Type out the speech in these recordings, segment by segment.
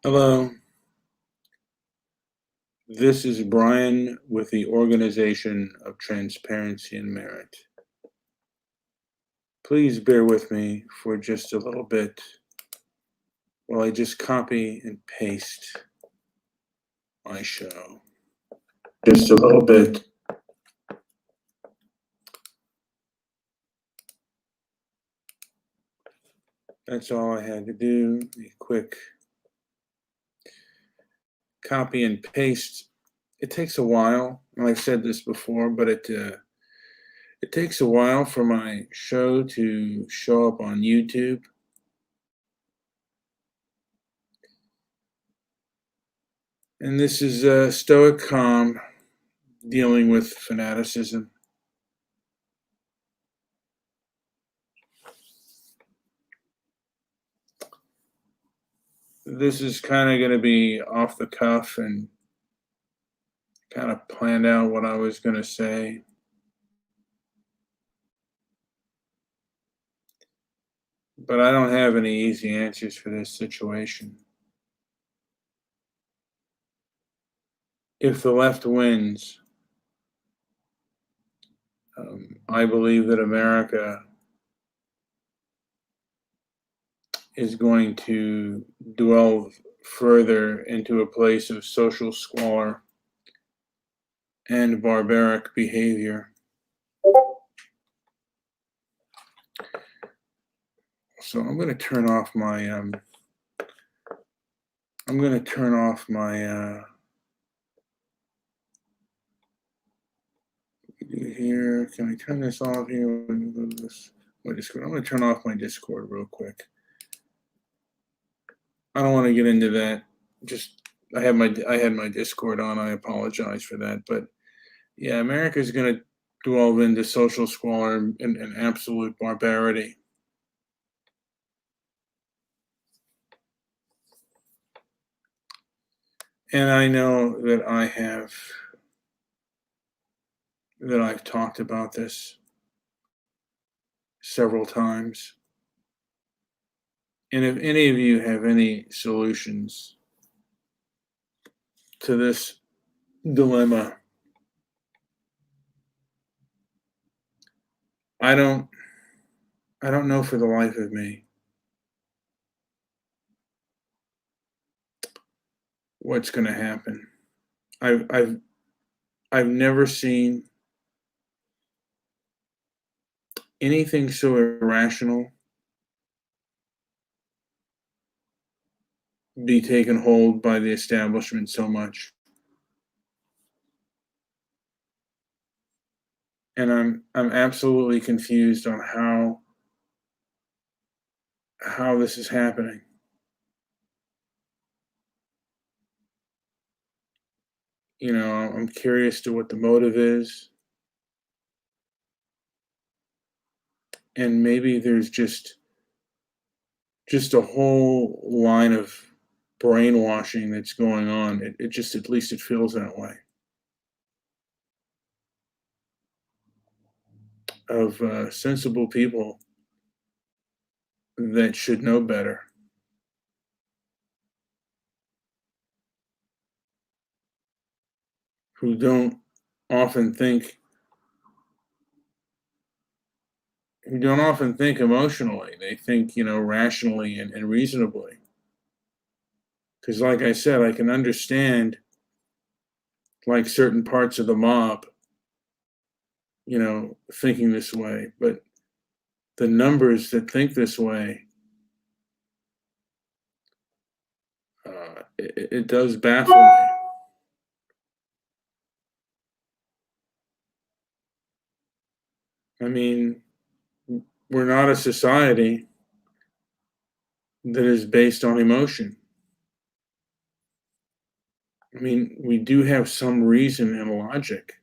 Hello, this is Brian with the Organization of Transparency and Merit. Please bear with me for just a little bit while I just copy and paste my show. Just a little bit. That's all I had to do. A quick copy and paste. It takes a while, and I've said this before, but it takes a while for my show to show up on YouTube. And this is Stoic Calm dealing with fanaticism. This is kind of going to be off the cuff and kind of planned out what I was going to say. But I don't have any easy answers for this situation. If the left wins, I believe that America is going to delve further into a place of social squalor and barbaric behavior. So I'm going to turn off my here. Can I turn this off here? My Discord. I'm going to turn off my Discord real quick. I don't want to get into that. Just I had my Discord on. I apologize for that, but yeah, America is going to delve into social squalor and absolute barbarity. And I know that I've talked about this several times. And if any of you have any solutions to this dilemma, I don't know for the life of me what's going to happen. I've never seen anything so irrational be taken hold by the establishment so much. And I'm absolutely confused on how this is happening. You know, I'm curious to what the motive is. And maybe there's just a whole line of brainwashing that's going on. It just, at least it feels that way. Of sensible people that should know better, who don't often think emotionally. They think, rationally and reasonably. Because, like I said, I can understand, like, certain parts of the mob, thinking this way, but the numbers that think this way, it does baffle me. I mean, we're not a society that is based on emotion. I mean, we do have some reason and logic,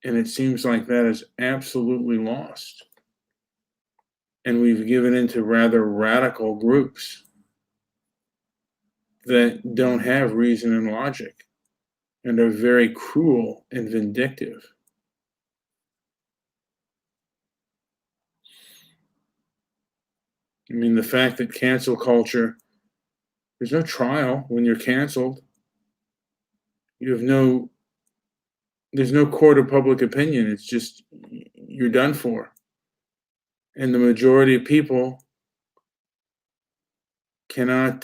and it seems like that is absolutely lost. And we've given into rather radical groups that don't have reason and logic and are very cruel and vindictive. I mean, the fact that cancel culture There's no trial when you're canceled. You have no there's no court of public opinion. It's just you're done for. And the majority of people cannot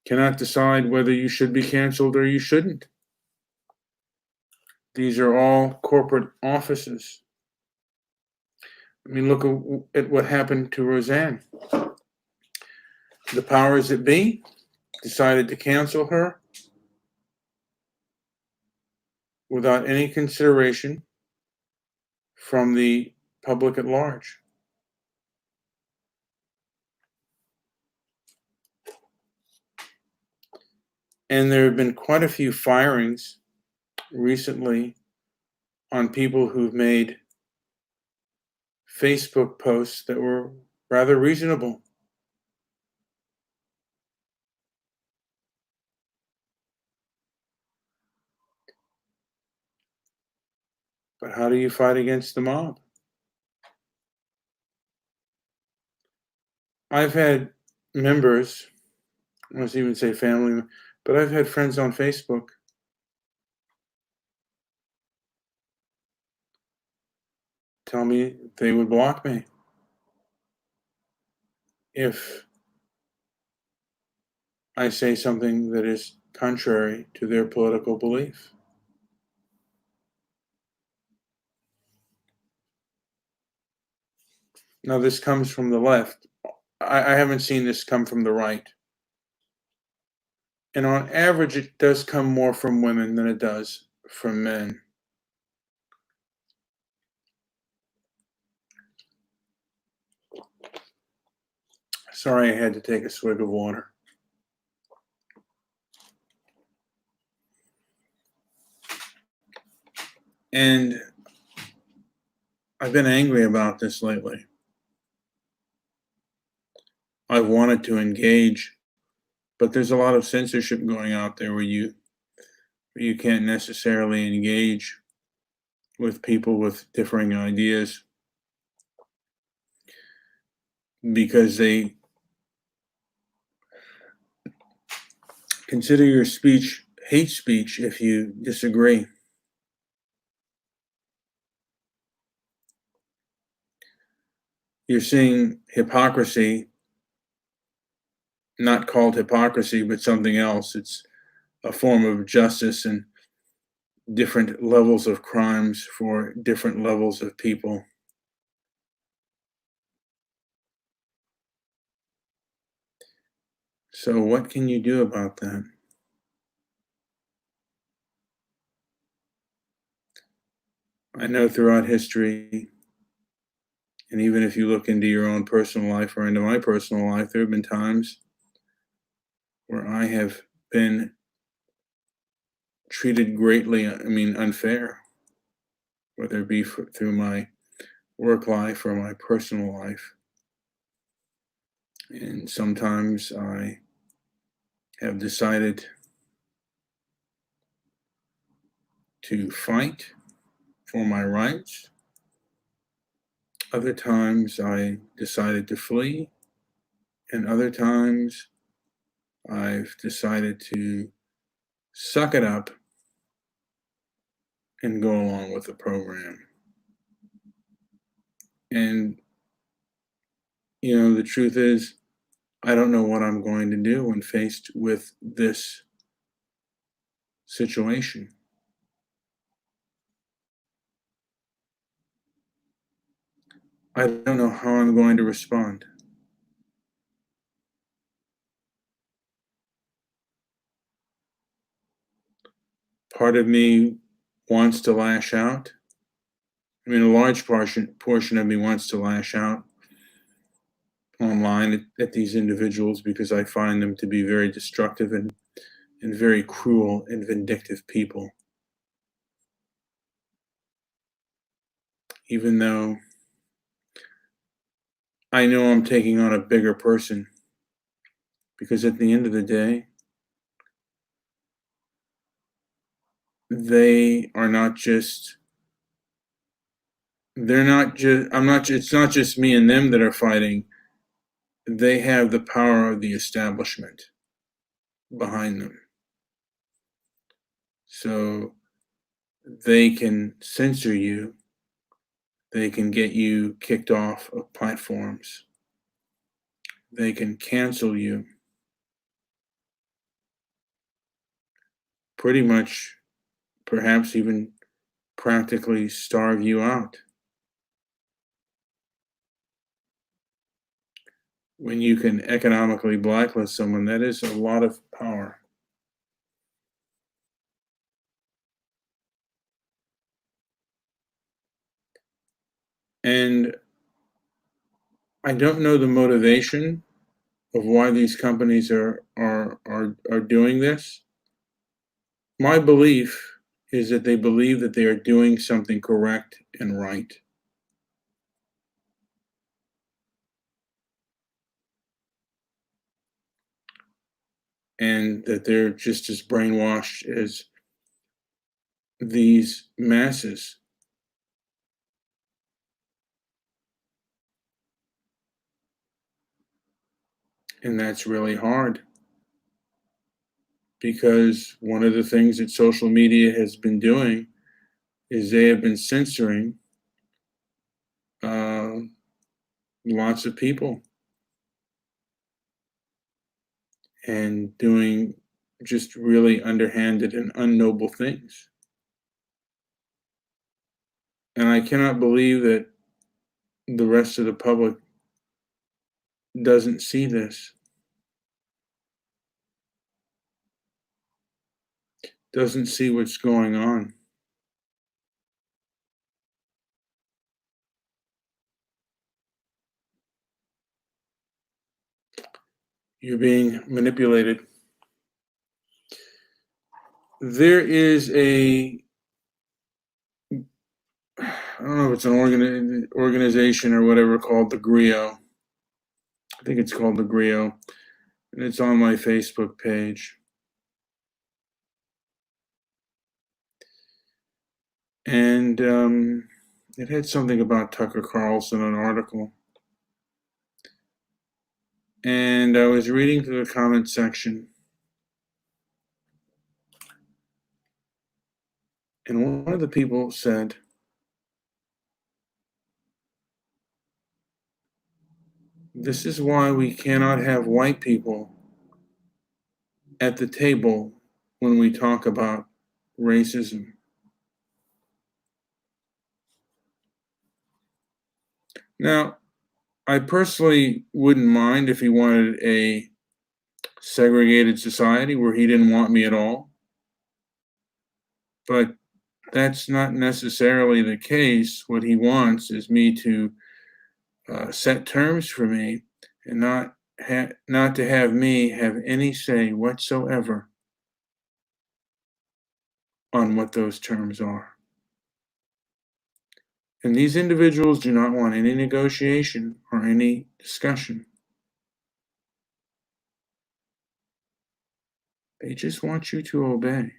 cannot decide whether you should be canceled or you shouldn't. These are all corporate offices. I mean, look at what happened to Roseanne. The powers that be decided to cancel her without any consideration from the public at large. And there have been quite a few firings recently on people who've made Facebook posts that were rather reasonable. But how do you fight against the mob? I've had members, I must even say family, but I've had friends on Facebook tell me they would block me if I say something that is contrary to their political belief. Now, this comes from the left. I haven't seen this come from the right. And on average, it does come more from women than it does from men. Sorry, I had to take a swig of water. And I've been angry about this lately. I've wanted to engage, but there's a lot of censorship going out there where you can't necessarily engage with people with differing ideas because they consider your speech hate speech if you disagree. You're seeing hypocrisy, not called hypocrisy, but something else. It's a form of justice and different levels of crimes for different levels of people. So, what can you do about that? I know throughout history, and even if you look into your own personal life or into my personal life, there have been times where I have been treated greatly, unfair, whether it be through my work life or my personal life. And sometimes I have decided to fight for my rights. Other times I decided to flee. And other times I've decided to suck it up and go along with the program. And, the truth is, I don't know what I'm going to do when faced with this situation. I don't know how I'm going to respond. Part of me wants to lash out. A large portion of me wants to lash out online at these individuals because I find them to be very destructive and very cruel and vindictive people. Even though I know I'm taking on a bigger person, because at the end of the day, they are not just, they're not just, I'm not, it's not just me and them that are fighting. they have the power of the establishment behind them. So they can censor you, they can get you kicked off of platforms, they can cancel you, pretty much, perhaps even practically starve you out. When you can economically blacklist someone, that is a lot of power. And I don't know the motivation of why these companies are doing this. My belief is that they believe that they are doing something correct and right. And that they're just as brainwashed as these masses. And that's really hard because one of the things that social media has been doing is they have been censoring uh, lots of people and doing just really underhanded and unnoble things. And I cannot believe that the rest of the public doesn't see this, doesn't see what's going on. You're being manipulated. There is I don't know if it's an organization or whatever called the Grio. I think it's called the Grio, and it's on my Facebook page. And it had something about Tucker Carlson, an article. And I was reading through the comment section, and one of the people said, "This is why we cannot have white people at the table when we talk about racism." Now, I personally wouldn't mind if he wanted a segregated society where he didn't want me at all, but that's not necessarily the case. What he wants is me to set terms for me and not to have me have any say whatsoever on what those terms are. And these individuals do not want any negotiation or any discussion. They just want you to obey.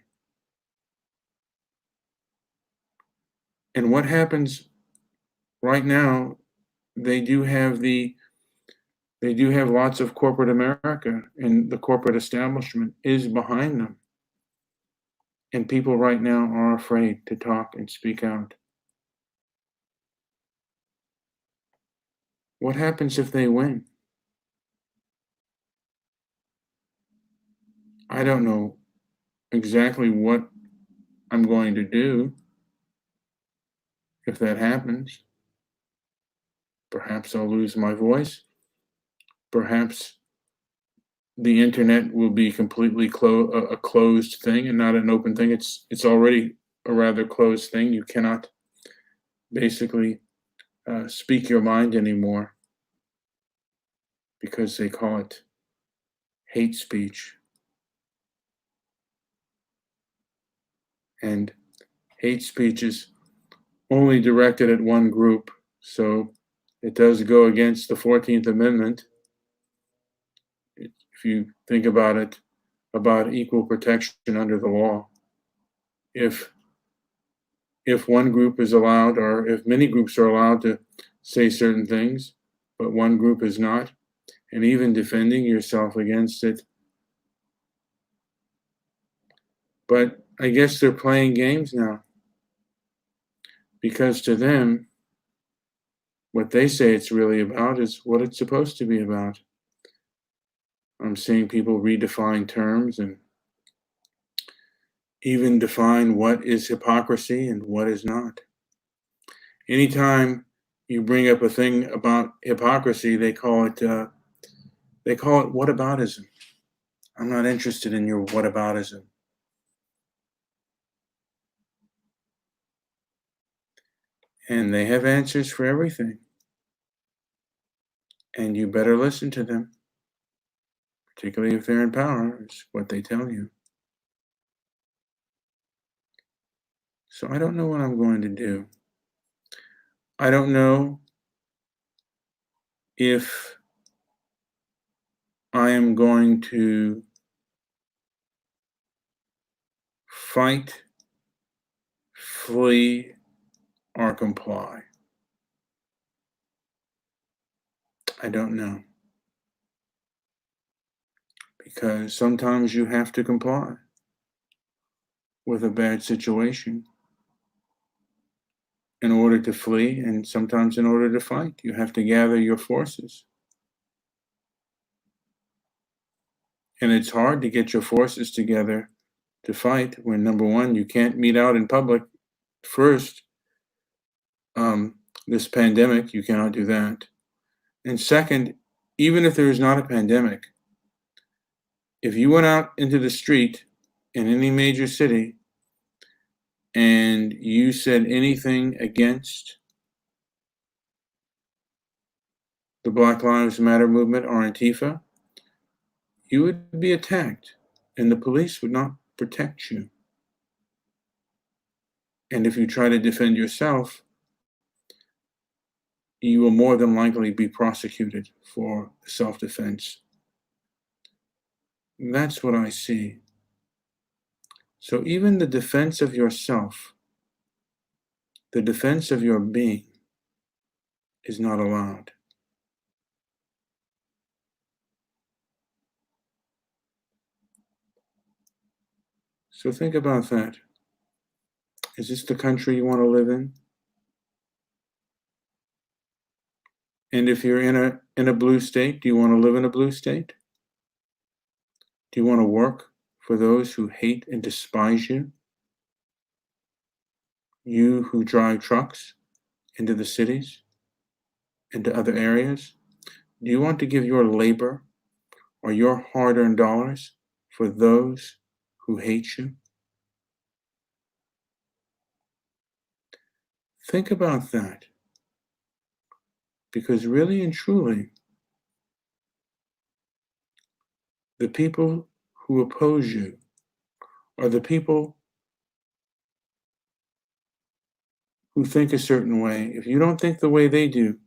And what happens right now, they do have lots of corporate America, and the corporate establishment is behind them. And people right now are afraid to talk and speak out. What happens if they win? I don't know exactly what I'm going to do if that happens. Perhaps I'll lose my voice. Perhaps the internet will be completely a closed thing and not an open thing. It's already a rather closed thing. You cannot basically speak your mind anymore because they call it hate speech. And hate speech is only directed at one group, so it does go against the 14th Amendment. If you think about it, about equal protection under the law. If one group is allowed, or if many groups are allowed to say certain things, but one group is not, and even defending yourself against it. But I guess they're playing games now, because to them, what they say it's really about is what it's supposed to be about. I'm seeing people redefine terms and even define what is hypocrisy and what is not. Anytime you bring up a thing about hypocrisy, they call it whataboutism. I'm not interested in your whataboutism. And they have answers for everything. And you better listen to them, particularly if they're in power, is what they tell you. So I don't know what I'm going to do. I don't know if I am going to fight, flee, or comply. I don't know. Because sometimes you have to comply with a bad situation in order to flee, and sometimes in order to fight. You have to gather your forces. And it's hard to get your forces together to fight when, number one, you can't meet out in public. First, this pandemic, you cannot do that. And second, even if there is not a pandemic, if you went out into the street in any major city and you said anything against the Black Lives Matter movement or Antifa, you would be attacked and the police would not protect you. And if you try to defend yourself, you will more than likely be prosecuted for self-defense. That's what I see. So even the defense of yourself, the defense of your being, is not allowed. So think about that. Is this the country you want to live in? And if you're in a blue state, do you want to live in a blue state? Do you want to work for those who hate and despise you? You who drive trucks into the cities, into other areas? Do you want to give your labor or your hard-earned dollars for those who hate you? Think about that. Because really and truly, the people who oppose you are the people who think a certain way. If you don't think the way they do,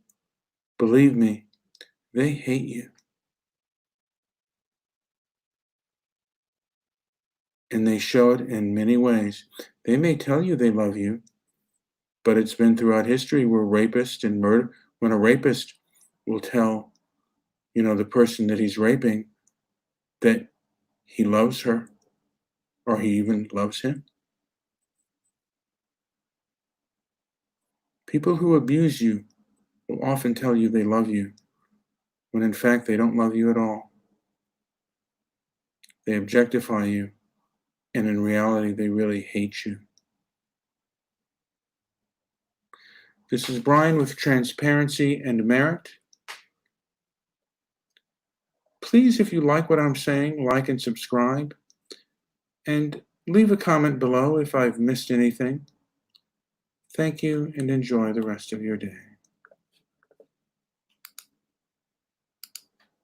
believe me, they hate you. And they show it in many ways. They may tell you they love you, but it's been throughout history where rapists and murder, when a rapist will tell, the person that he's raping that he loves her or he even loves him. People who abuse you will often tell you they love you when in fact they don't love you at all. They objectify you, and in reality they really hate you. This is Brian with Transparency and Merit. Please, if you like what I'm saying, like and subscribe, and leave a comment below if I've missed anything. Thank you, and enjoy the rest of your day.